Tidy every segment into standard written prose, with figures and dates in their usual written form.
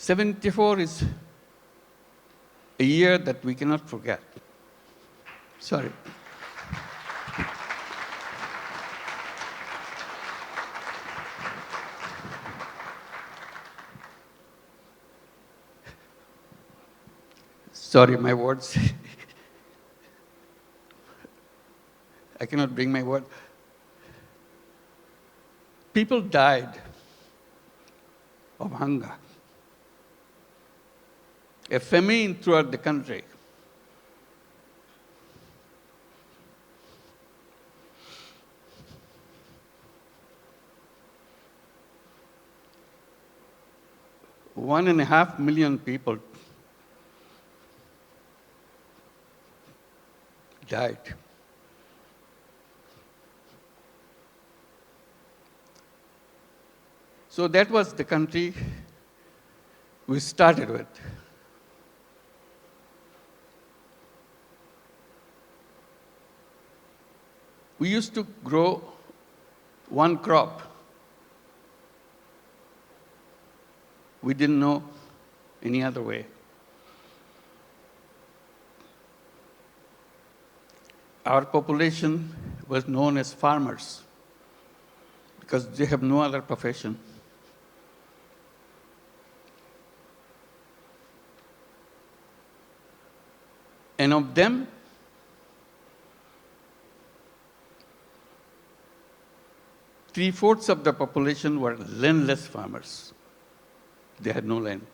74 is a year that we cannot forget. Sorry. Sorry, my words. I cannot bring my word. People died of hunger. A famine throughout the country. One and a half million people died. So that was the country we started with. We used to grow one crop. We didn't know any other way. Our population was known as farmers because they have no other profession. And of them, three-fourths of the population were landless farmers. They had no land.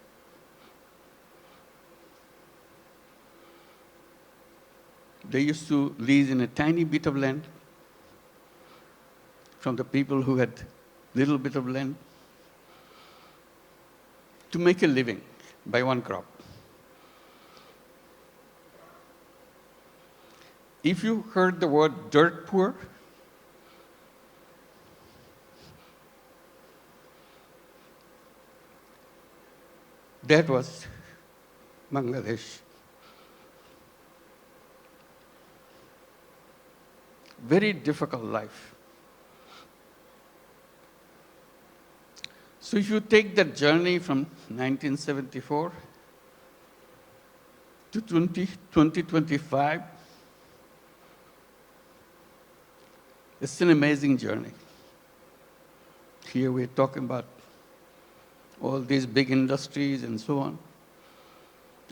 They used to lease in a tiny bit of land from the people who had little bit of land to make a living by one crop. If you heard the word dirt poor, that was Bangladesh. Very difficult life. So if you take that journey from 1974 to 2025, it's an amazing journey. Here we're talking about all these big industries and so on,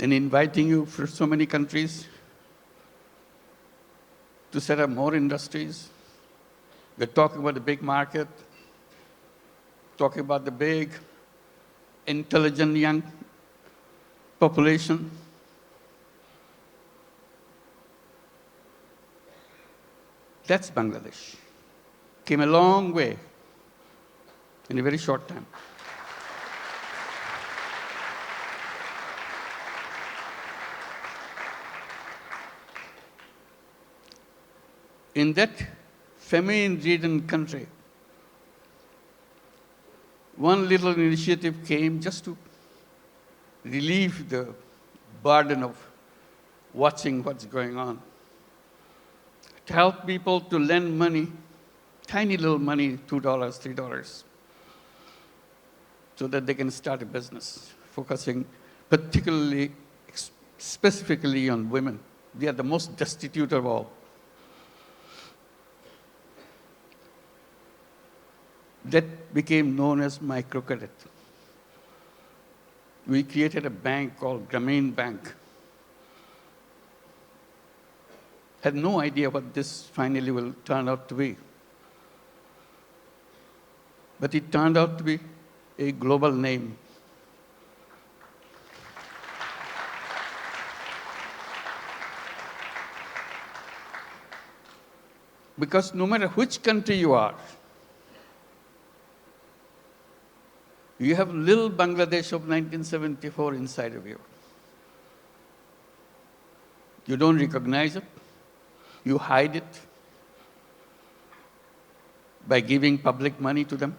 and inviting you for so many countries to set up more industries. We're talking about the big market, talking about the big, intelligent young population. That's Bangladesh. Came a long way in a very short time. In that famine-ridden country, one little initiative came just to relieve the burden of watching what's going on. To help people to lend money, tiny little money, $2, $3, so that they can start a business, focusing particularly, specifically on women. They are the most destitute of all. That became known as microcredit. We created a bank called Grameen Bank. Had no idea what this finally will turn out to be. But it turned out to be a global name. Because no matter which country you are, you have little Bangladesh of 1974 inside of you. You don't recognize it. You hide it by giving public money to them.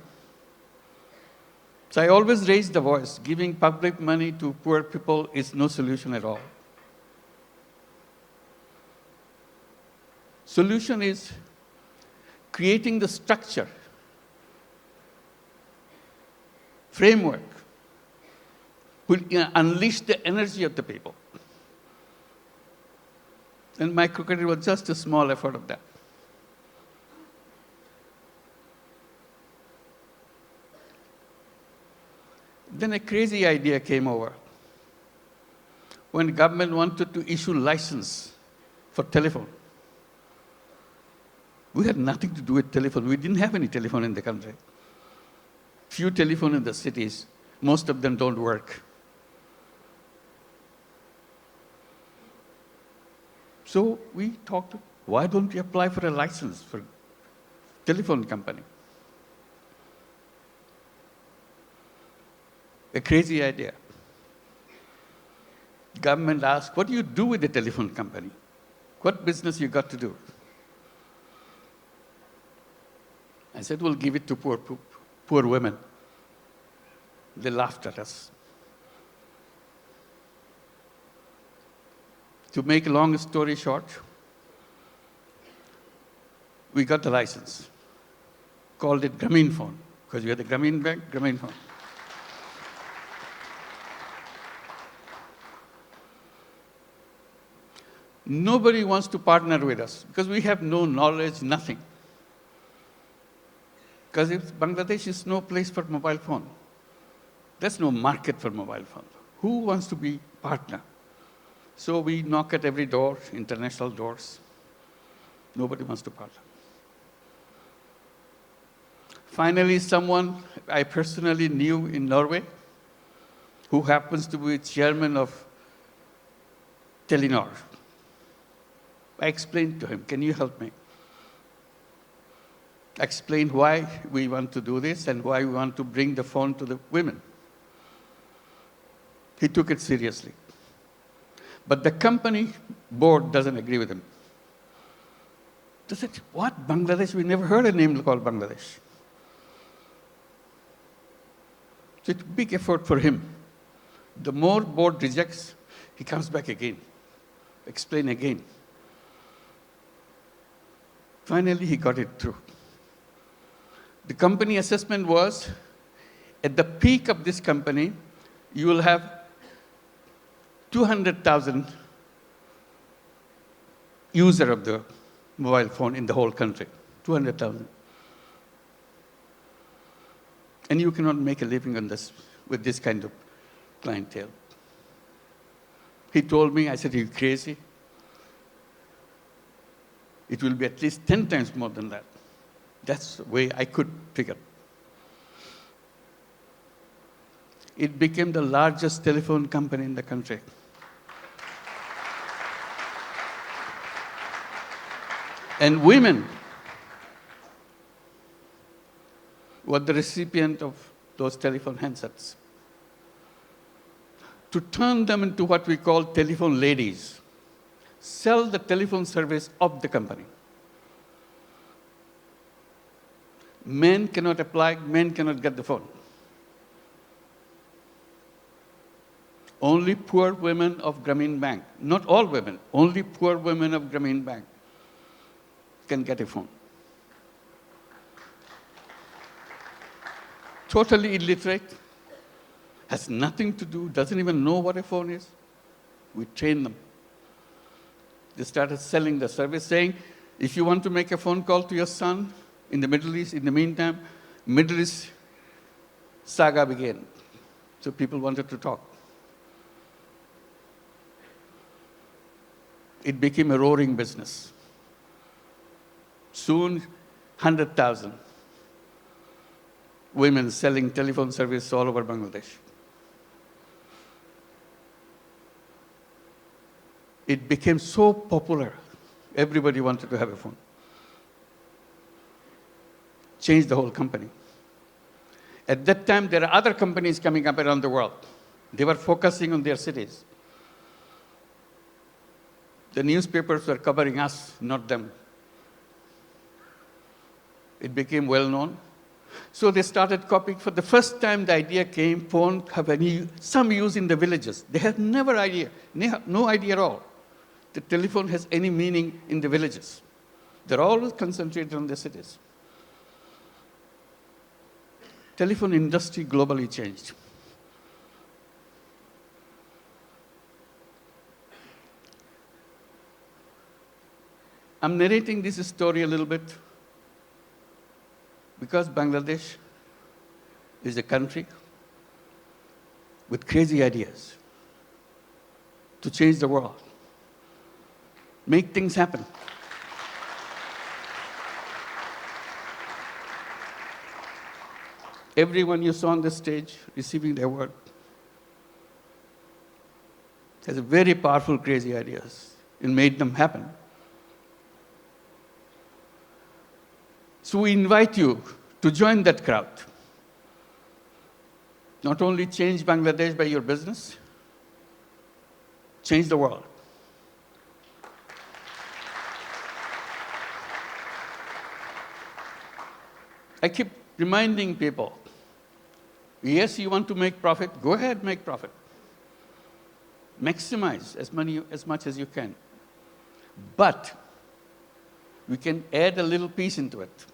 So I always raise the voice. Giving public money to poor people is no solution at all. Solution is creating the structure, framework, will unleash the energy of the people. And microcredit was just a small effort of that. Then a crazy idea came over. When government wanted to issue license for telephone, we had nothing to do with telephone. We didn't have any telephone in the country. Few telephone in the cities, most of them don't work. So we talked, why don't we apply for a license for telephone company? A crazy idea. Government asked, what do you do with the telephone company? What business you got to do? I said, we'll give it to poor women. They laughed at us. To make a long story short, we got the license. Called it Grameen Phone, because we had the Grameen Bank, Grameen Phone. Nobody wants to partner with us because we have no knowledge, nothing. Because Bangladesh is no place for mobile phone. There's no market for mobile phone. Who wants to be partner? So we knock at every door, international doors. Nobody wants to partner. Finally, someone I personally knew in Norway, who happens to be chairman of Telenor. I explained to him, can you help me? I explained why we want to do this and why we want to bring the phone to the women. He took it seriously. But the company board doesn't agree with him. They said, what, Bangladesh? We never heard a name called Bangladesh. So it's a big effort for him. The more board rejects, he comes back again, explain again. Finally, he got it through. The company assessment was, at the peak of this company, you will have 200,000 users of the mobile phone in the whole country, 200,000. And you cannot make a living on this with this kind of clientele. He told me, I said, are you crazy? It will be at least 10 times more than that. That's the way I could figure. It became the largest telephone company in the country. And women were the recipient of those telephone handsets. To turn them into what we call telephone ladies, sell the telephone service of the company. Men cannot apply, men cannot get the phone. Only poor women of Grameen Bank, not all women, only poor women of Grameen Bank can get a phone. Totally illiterate, has nothing to do, doesn't even know what a phone is. We train them. They started selling the service, saying, if you want to make a phone call to your son in the Middle East, in the meantime, Middle East saga began. So people wanted to talk. It became a roaring business. Soon, 100,000 women selling telephone service all over Bangladesh. It became so popular, everybody wanted to have a phone. Changed the whole company. At that time, there are other companies coming up around the world. They were focusing on their cities. The newspapers were covering us, not them. It became well known. So they started copying. For the first time, the idea came, phone have some use in the villages. They had no idea at all. The telephone has any meaning in the villages. They're always concentrated on the cities. Telephone industry globally changed. I'm narrating this story a little bit because Bangladesh is a country with crazy ideas to change the world, make things happen. Everyone you saw on the stage receiving the award has very powerful, crazy ideas and made them happen. So we invite you to join that crowd. Not only change Bangladesh by your business, change the world. I keep reminding people, yes, you want to make profit, go ahead, make profit. Maximize as much as you can. But we can add a little piece into it.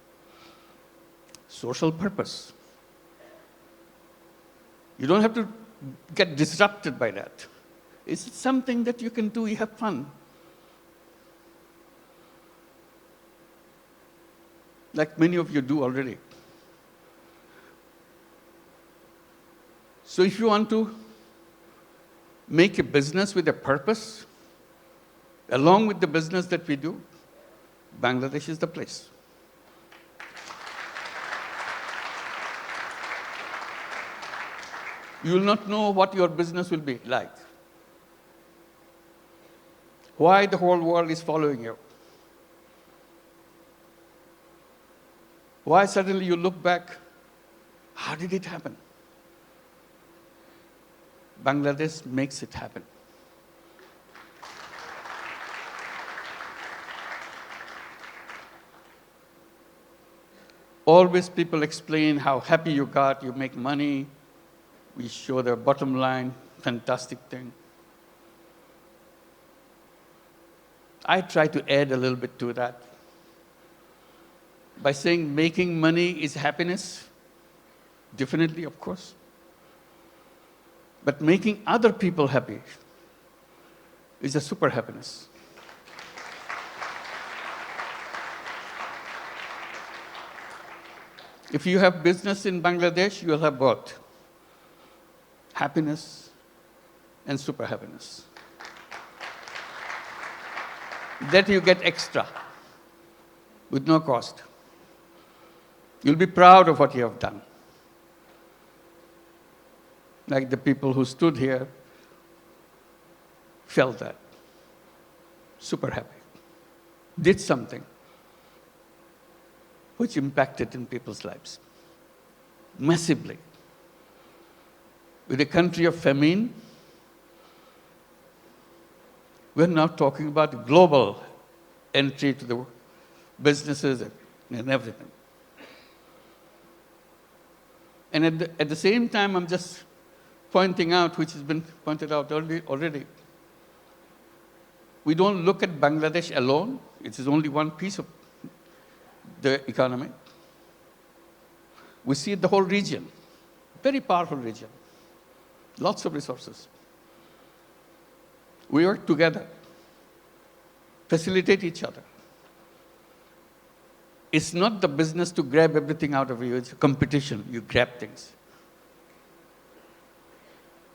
Social purpose. You don't have to get disrupted by that. It's something that you can do, you have fun. Like many of you do already. So if you want to make a business with a purpose, along with the business that we do, Bangladesh is the place. You will not know what your business will be like. Why the whole world is following you. Why suddenly you look back, how did it happen? Bangladesh makes it happen. Always people explain how happy you got, you make money, we show the bottom line, fantastic thing. I try to add a little bit to that by saying making money is happiness, definitely, of course. But making other people happy is a super happiness. If you have business in Bangladesh, you will have both happiness and super happiness. That you get extra with no cost. You'll be proud of what you have done. Like the people who stood here felt that. Super happy. Did something which impacted in people's lives massively. With a country of famine, we're now talking about global entry to the businesses and everything. And at the same time, I'm just pointing out, which has been pointed out already, we don't look at Bangladesh alone. It is only one piece of the economy. We see the whole region, very powerful region, lots of resources. We work together, facilitate each other. It's not the business to grab everything out of you, it's a competition, you grab things.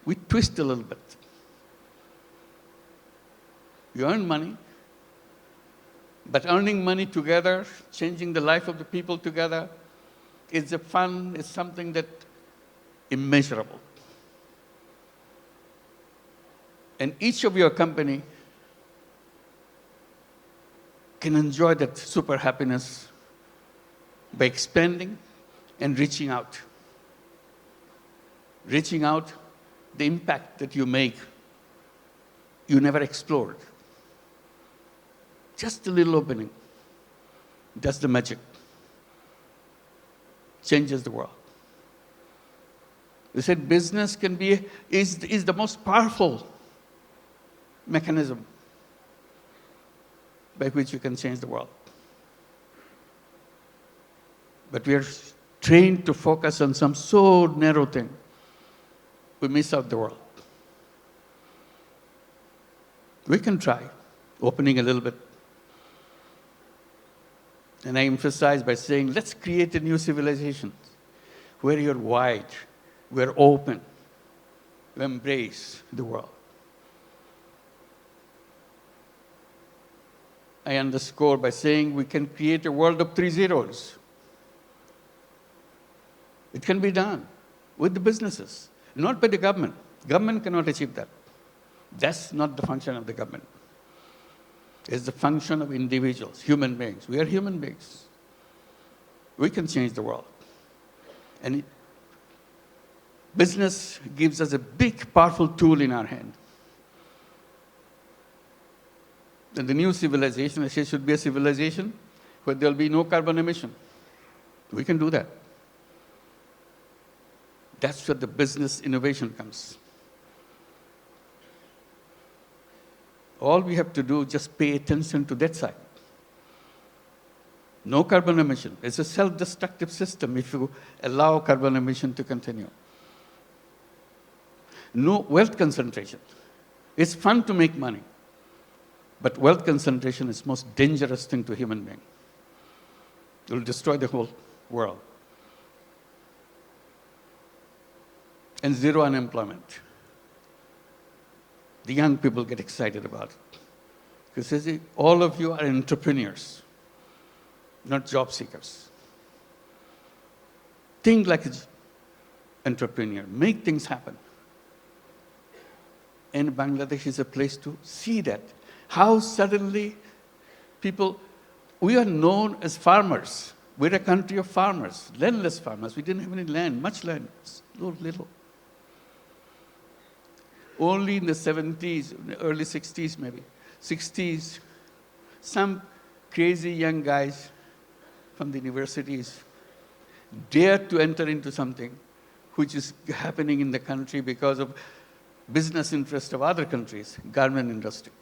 We twist a little bit. You earn money, but earning money together, changing the life of the people together, is a fun, is something that immeasurable. And each of your company can enjoy that super happiness by expanding and reaching out. Reaching out, the impact that you make, you never explored. Just a little opening does the magic. Changes the world. They said business is the most powerful mechanism by which you can change the world. But we are trained to focus on some so narrow thing, we miss out the world. We can try opening a little bit. And I emphasize by saying, let's create a new civilization where you're wide, we're open, we embrace the world. I underscore by saying we can create a world of 3 zeros. It can be done with the businesses, not by the government. Government cannot achieve that. That's not the function of the government. It's the function of individuals, human beings. We are human beings. We can change the world. And business gives us a big, powerful tool in our hand. And the new civilization, I say, should be a civilization where there will be no carbon emission. We can do that. That's where the business innovation comes. All we have to do is just pay attention to that side. No carbon emission. It's a self-destructive system if you allow carbon emission to continue. No wealth concentration. It's fun to make money. But wealth concentration is the most dangerous thing to a human being. It will destroy the whole world. And zero unemployment. The young people get excited about it. Because all of you are entrepreneurs, not job seekers. Think like an entrepreneur. Make things happen. And Bangladesh is a place to see that. How suddenly we are known as farmers. We're a country of farmers, landless farmers. We didn't have any land, much land, little. Only in the 70s, early 60s maybe, 60s, some crazy young guys from the universities dared to enter into something which is happening in the country because of business interest of other countries, garment industry.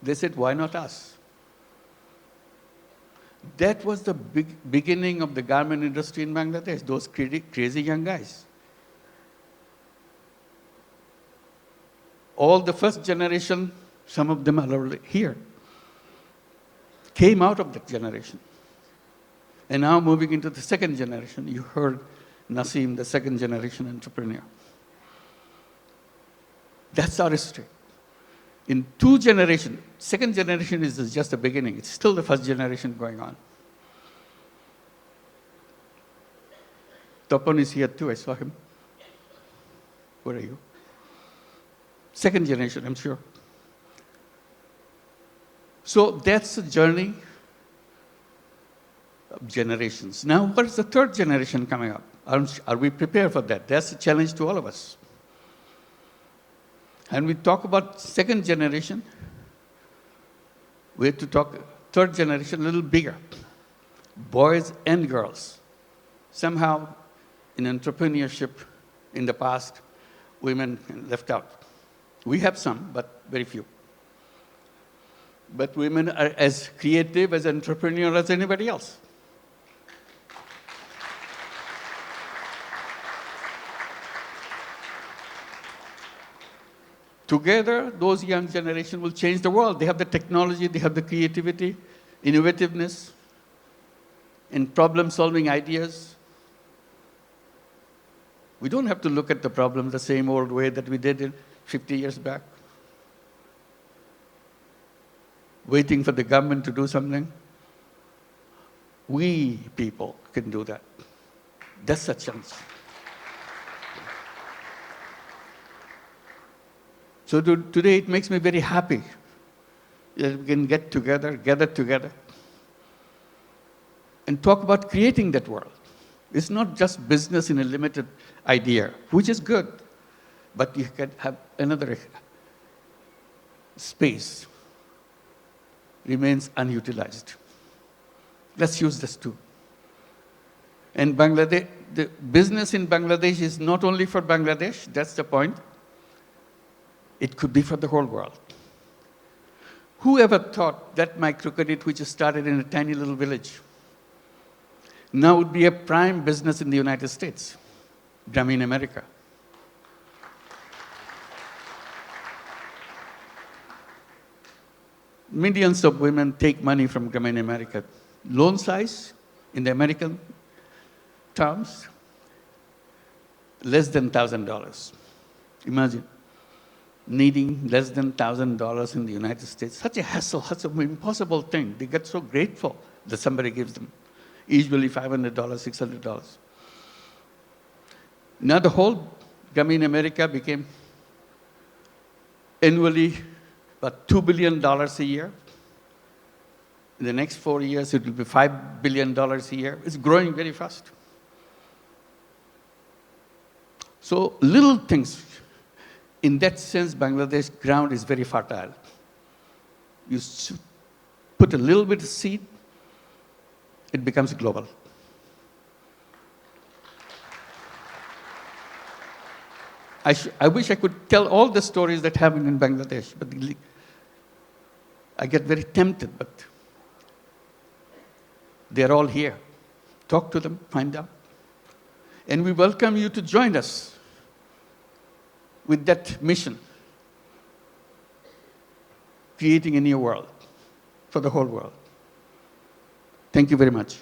They said, why not us? That was the beginning of the garment industry in Bangladesh, those crazy young guys. All the first generation, some of them are already here, came out of that generation. And now moving into the second generation, you heard Naseem, the second generation entrepreneur. That's our history. In 2 generations, second generation is just the beginning. It's still the first generation going on. Topon is here too, I saw him. Where are you? Second generation, I'm sure. So that's the journey of generations. Now, what is the third generation coming up? Are we prepared for that? That's a challenge to all of us. And we talk about second generation, we have to talk third generation a little bigger. Boys and girls. Somehow, in entrepreneurship in the past, women left out. We have some, but very few. But women are as creative, as entrepreneurial as anybody else. Together, those young generation will change the world. They have the technology, they have the creativity, innovativeness, and problem-solving ideas. We don't have to look at the problem the same old way that we did 50 years back, waiting for the government to do something. We people can do that. That's a chance. So today it makes me very happy that we can gather together, and talk about creating that world. It's not just business in a limited idea, which is good, but you can have another space remains unutilized. Let's use this too. And Bangladesh, the business in Bangladesh is not only for Bangladesh, that's the point. It could be for the whole world. Who ever thought that microcredit, which started in a tiny little village, now would be a prime business in the United States, Grameen America? millions of women take money from Grameen America. Loan size, in the American terms, less than $1,000. Imagine needing less than $1,000 in the United States. Such a hassle, such an impossible thing. They get so grateful that somebody gives them, usually $500, $600. Now the whole Grameen America became annually about $2 billion a year. In the next 4 years, it will be $5 billion a year. It's growing very fast. So little things. In that sense, Bangladesh ground is very fertile. You put a little bit of seed, it becomes global. I wish I could tell all the stories that happen in Bangladesh, but I get very tempted, but they're all here. Talk to them, find out. And we welcome you to join us with that mission, creating a new world for the whole world. Thank you very much.